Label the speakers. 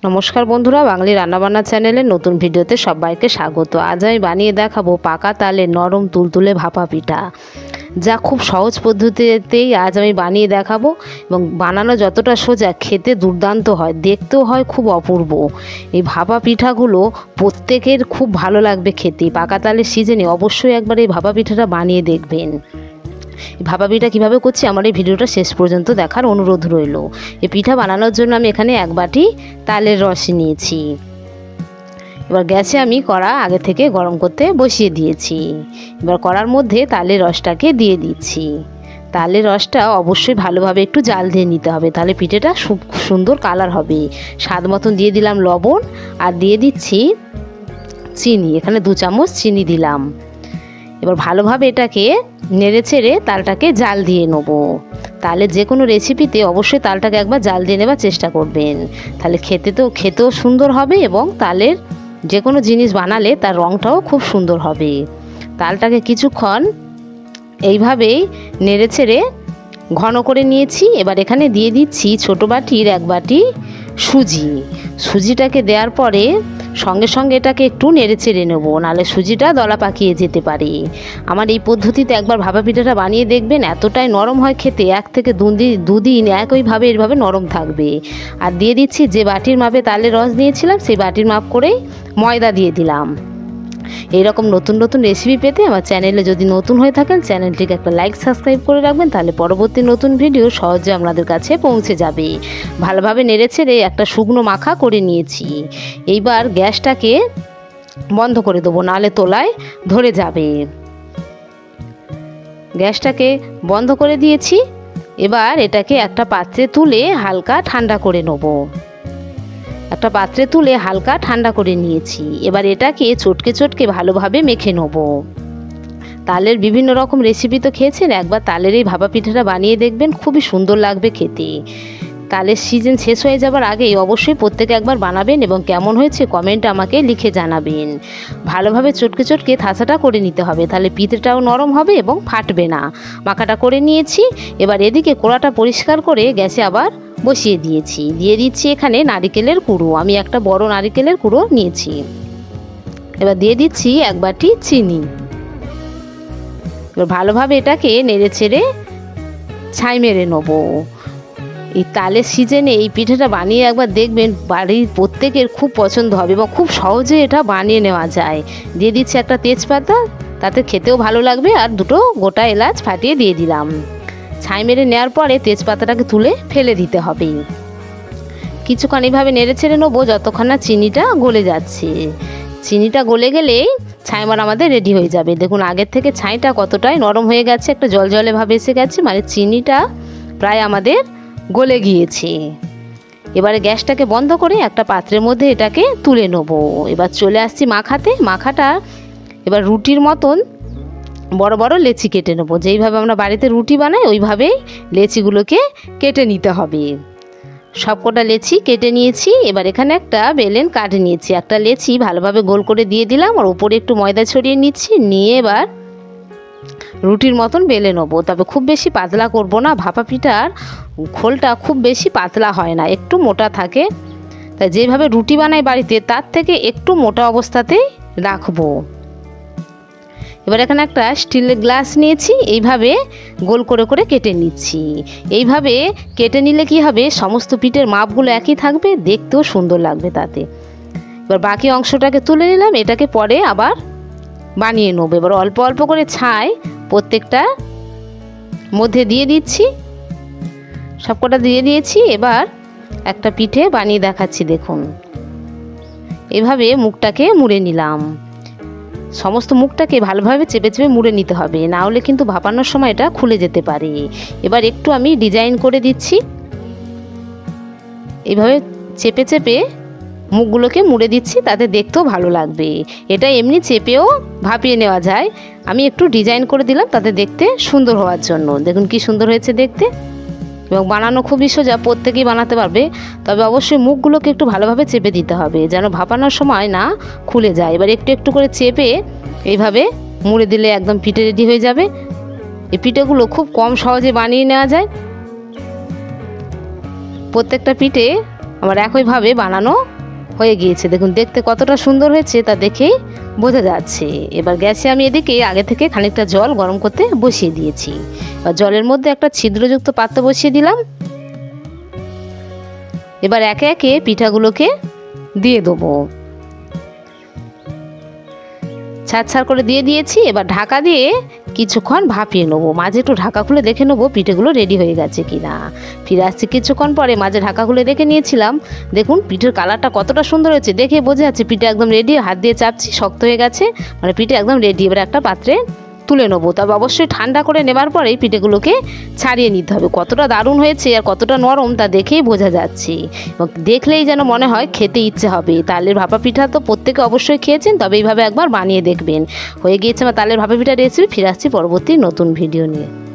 Speaker 1: নমস্কার বন্ধুরা, বাঙালি রান্নাবান্না চ্যানেলের নতুন ভিডিওতে সবাইকে স্বাগত। আজ আমি বানিয়ে দেখাবো পাকা তালে নরম তুলতুলে ভাপা পিঠা, যা খুব সহজ পদ্ধতিতেই আজ আমি বানিয়ে দেখাবো। এবং বানানো যতটা সোজা, খেতে দুর্দান্ত হয়, দেখতেও হয় খুব অপূর্ব। এই ভাপা পিঠাগুলো প্রত্যেকের খুব ভালো লাগবে খেতে। পাকা তালের সিজনে অবশ্যই একবার এই ভাপা পিঠাটা বানিয়ে দেখবেন। ভাপা পিঠা কীভাবে করছি আমার এই ভিডিওটা শেষ পর্যন্ত দেখার অনুরোধ রইল। এই পিঠা বানানোর জন্য আমি এখানে 1 বাটি তালের রস নিয়েছি। এবার গ্যাসে আমি কড়া আগে থেকে গরম করতে বসিয়ে দিয়েছি। এবার কড়ার মধ্যে তালের রসটাকে দিয়ে দিচ্ছি। তালের রসটা অবশ্যই ভালোভাবে একটু জাল দিয়ে নিতে হবে, তাহলে পিঠেটা খুব সুন্দর কালার হবে। স্বাদ মতন দিয়ে দিলাম লবণ, আর দিয়ে দিচ্ছি চিনি। এখানে 2 চামচ চিনি দিলাম। এবার ভালোভাবে এটাকে নেড়ে চেড়ে তালটাকে জাল দিয়ে নেব। তাহলে যে কোনো রেসিপিতে অবশ্যই তালটাকে একবার জাল দিয়ে নেবার চেষ্টা করবেন, তাহলে খেতেও সুন্দর হবে এবং তালের যে কোনো জিনিস বানালে তার রঙটাও খুব সুন্দর হবে। তালটাকে কিছুক্ষণ এইভাবেই নেড়ে চেড়ে ঘন করে নিয়েছি। এবার এখানে দিয়ে দিচ্ছি ছোটো বাটির 1 বাটি সুজিটাকে দেওয়ার পরে সঙ্গে সঙ্গে এটাকে একটু নেড়ে চেড়ে নেবো, নাহলে সুজিটা দলা পাকিয়ে যেতে পারে। আমার এই পদ্ধতিতে একবার ভাপা পিঠাটা বানিয়ে দেখবেন, এতটাই নরম হয় খেতে, 1 থেকে 2 দিন একইভাবে এভাবে নরম থাকবে। আর দিয়ে দিচ্ছি যে বাটির মাপে তালের রস দিয়েছিলাম, সেই বাটির মাপ করেই ময়দা দিয়ে দিলাম। এইরকম নতুন নতুন রেসিপি পেতে আমার চ্যানেলে যদি নতুন হয়ে থাকেন, চ্যানেলটিকে একটা লাইক সাবস্ক্রাইব করে রাখবেন, তাহলে পরবর্তী নতুন ভিডিও সহজে আপনাদের কাছে পৌঁছে যাবে। ভালোভাবে নেড়ে ছেড়ে একটা শুকনো মাখা করে নিয়েছি। এইবার গ্যাসটাকে বন্ধ করে দেবো, নাহলে তোলায় ধরে যাবে। গ্যাসটাকে বন্ধ করে দিয়েছি। এবার এটাকে একটা পাত্রে তুলে হালকা ঠান্ডা করে নেব। একটা পাত্রে তুলে হালকা ঠান্ডা করে নিয়েছি। এবার এটাকে চটকে চটকে ভালোভাবে মেখে নেব। তালের বিভিন্ন রকম রেসিপি তো খেয়েছেন, একবার তালের এই ভাপা পিঠাটা বানিয়ে দেখবেন, খুবই সুন্দর লাগবে খেতে। তালের সিজন শেষ হয়ে যাবার আগেই অবশ্যই প্রত্যেকে একবার বানাবেন এবং কেমন হয়েছে কমেন্টে আমাকে লিখে জানাবেন। ভালোভাবে চটকে চটকে থাসাটা করে নিতে হবে, তাহলে পিঠেটাও নরম হবে এবং ফাটবে না। মাখাটা করে নিয়েছি। এবার এদিকে কড়াটা পরিষ্কার করে গ্যাসে আবার বসিয়ে দিয়েছি। দিয়ে দিচ্ছি এখানে নারিকেলের কুড়ো। আমি একটা বড় নারিকেলের কুড়ো নিয়েছি। এবার দিয়ে দিচ্ছি 1 বাটি চিনি। এবার ভালোভাবে এটাকে নেড়ে চেড়ে ছাই মেরে নেবো। এই তালের সিজনে এই পিঠাটা বানিয়ে একবার দেখবেন, বাড়ির প্রত্যেকের খুব পছন্দ হবে এবং খুব সহজে এটা বানিয়ে নেওয়া যায়। দিয়ে দিচ্ছি একটা তেজপাতা, তাতে খেতেও ভালো লাগবে, আর 2টো গোটা এলাচ ফাটিয়ে দিয়ে দিলাম। ছাই মেরে নেওয়ার পরে তেজপাতাটাকে তুলে ফেলে দিতে হবে। কিছুক্ষণ এইভাবে নেড়ে ছেড়ে নেবো যতক্ষণ না চিনিটা গলে যাচ্ছে। চিনিটা গলে গেলেই ছাই মারা আমাদের রেডি হয়ে যাবে। দেখুন আগের থেকে ছাইটা কতটাই নরম হয়ে গেছে, একটা জলজলে ভাবে এসে গেছে, মানে চিনিটা প্রায় আমাদের গলে গিয়েছে। এবারে গ্যাসটাকে বন্ধ করে একটা পাত্রের মধ্যে এটাকে তুলে নেব। এবার চলে আসছি মাখাতে। মাখাটা এবার রুটির মতন বড় বড় লেচি কেটে নেবো। যেইভাবে আমরা বাড়িতে রুটি বানাই ওইভাবেই লেচিগুলোকে কেটে নিতে হবে। সবকটা লেচি কেটে নিয়েছি। এবার এখানে একটা বেলেন কাটে নিয়েছি। একটা লেচি ভালোভাবে গোল করে দিয়ে দিলাম, আর উপরে একটু ময়দা ছড়িয়ে নিচ্ছি। নিয়ে এবার রুটির মতন বেলে নেবো, তবে খুব বেশি পাতলা করব না। ভাপা পিঠার খোলটা খুব বেশি পাতলা হয় না, একটু মোটা থাকে। তাই যেভাবে রুটি বানাই বাড়িতে, তার থেকে একটু মোটা অবস্থাতেই রাখবো। এবার এখানে একটা স্টিলের গ্লাস নিয়েছি। এইভাবে গোল করে করে কেটে নিচ্ছি। এইভাবে কেটে নিলে কি হবে, সমস্ত পিঠের মাপগুলো একই থাকবে, দেখতেও সুন্দর লাগবে তাতে। এবার বাকি অংশটাকে তুলে নিলাম। এটাকে পরে আবার বানিয়ে নেবো। এবার অল্প অল্প করে ছাই প্রত্যেকটা মধ্যে দিয়ে দিচ্ছি। সবকটা দিয়ে দিয়েছি। এবার একটা পিঠে বানিয়ে দেখাচ্ছি, দেখুন। এভাবে মুখটাকে মুড়ে নিলাম। সমস্ত মুখটাকে ভালোভাবে চেপে চেপে মুড়ে নিতে হবে, না হলে কিন্তু ভাপানোর সময় এটা খুলে যেতে পারে। এবার একটু আমি ডিজাইন করে দিচ্ছি। এইভাবে চেপে চেপে মুখগুলোকে মুড়ে দিচ্ছি, তাতে দেখতেও ভালো লাগবে। এটা এমনি চেপেও ভাপিয়ে নেওয়া যায়, আমি একটু ডিজাইন করে দিলাম তাতে দেখতে সুন্দর হওয়ার জন্য। দেখুন কি সুন্দর হয়েছে দেখতে, এবং বানানো খুবই সোজা, প্রত্যেকেই বানাতে পারবে। তবে অবশ্যই মুখগুলোকে একটু ভালোভাবে চেপে দিতে হবে, যেন ভাপানোর সময় না খুলে যায়। এবার একটু একটু করে চেপে এইভাবে মুড়ে দিলে একদম পিঠে রেডি হয়ে যাবে। এই পিঠেগুলো খুব কম সহজে বানিয়ে নেওয়া যায়। প্রত্যেকটা পিঠে আমার একইভাবে বানানো হয়ে গিয়েছে। দেখুন দেখতে কতটা সুন্দর হয়েছে তা দেখেই বোঝা যাচ্ছে। এবার গ্যাসে আমি এদিকে আগে থেকে খানিকটা জল গরম করতে বসিয়ে দিয়েছি। এবার জলের মধ্যে একটা ছিদ্রযুক্ত পাত্র বসিয়ে দিলাম। এবার একে একে পিঠাগুলোকে দিয়ে দেবো। ছাড় করে দিয়ে দিয়েছি। এবার ঢাকা দিয়ে কিছুক্ষণ ভাপিয়ে নেবো। মাঝে একটু ঢাকা খুলে দেখে নেবো পিঠেগুলো রেডি হয়ে গেছে কিনা। ফিরে আসছি কিছুক্ষণ পরে, মাঝে ঢাকা খুলে দেখে নিয়েছিলাম। দেখুন পিঠের কালারটা কতটা সুন্দর হয়েছে, দেখে বোঝা যাচ্ছে পিঠে একদম রেডি। হাত দিয়ে চাপছি, শক্ত হয়ে গেছে, মানে পিঠে একদম রেডি। এবার একটা পাত্রে তুলে নেবো। তবে অবশ্যই ঠান্ডা করে নেবার পরেই পিঠেগুলোকে ছাড়িয়ে নিতে হবে। কতটা দারুণ হয়েছে আর কতটা নরম তা দেখেই বোঝা যাচ্ছে। এবং দেখলেই যেন মনে হয় খেতে ইচ্ছে হবে। তালের ভাপা পিঠা তো প্রত্যেকে অবশ্যই খেয়েছেন, তবে এইভাবে একবার বানিয়ে দেখবেন। হয়ে গিয়েছে আমার তালের ভাপা পিঠা রেসিপি। ফিরে আসছি পরবর্তী নতুন ভিডিও নিয়ে।